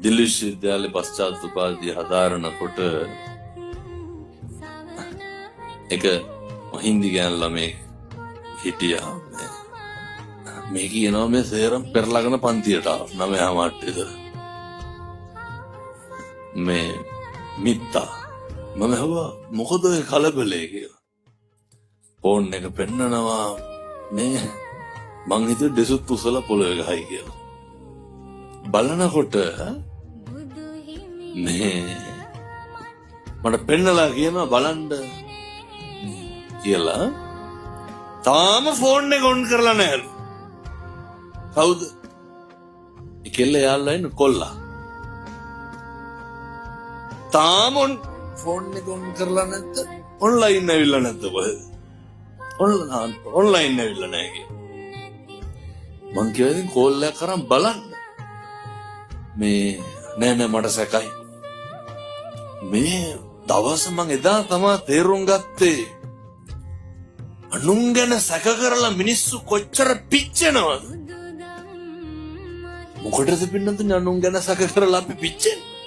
දිල්ලි විශ්වවිද්‍යාලේ පශ්චාත් උපාධිය හදාරනකොට එක හින්දි ගෑන් ළමෙක් හිටියා. මේ කියනවා මේ සේරම පෙරලාගෙන පන්තියට ආවා 9 මාට්ටේද මේ මිත්තා මම හුවා මොකද ඔය කලබලේ කියලා. ෆෝන් එක පෙන්නනවා මේ මං හිතුවේ දෙසුත් උසලා පොළවේ ගහයි කියලා. බලනකොට මේ මට පෙන්නලා කියනවා බලන්න කියලා. තාම ෆෝන් එක ඔන් කරලා නැහැ. කවුද? ඉකෙල්ල යාළුවා ඉන්න කොල්ලා. තාම ෆෝන් එක ඔන් කරලා නැද්ද? ඔන්ලයින් ඇවිල්ලා නැද්ද කොහෙද? ඔන්ලයින් ඇවිල්ලා නැහැ කියලා. මං කිව්වා ඉතින් කෝල් එකක් කරන් බලන්න. මේ නෑ මට සැකයි. මේ දවස මං එදා තමයි තේරුම් ගත්තේ අනුන් ගැන සැක කරලා මිනිස්සු කොච්චර පිච්චෙනවද? මොකටද පින්නතුනේ අනුන් ගැන සැක කරලා අපි පිච්චෙන්නේ?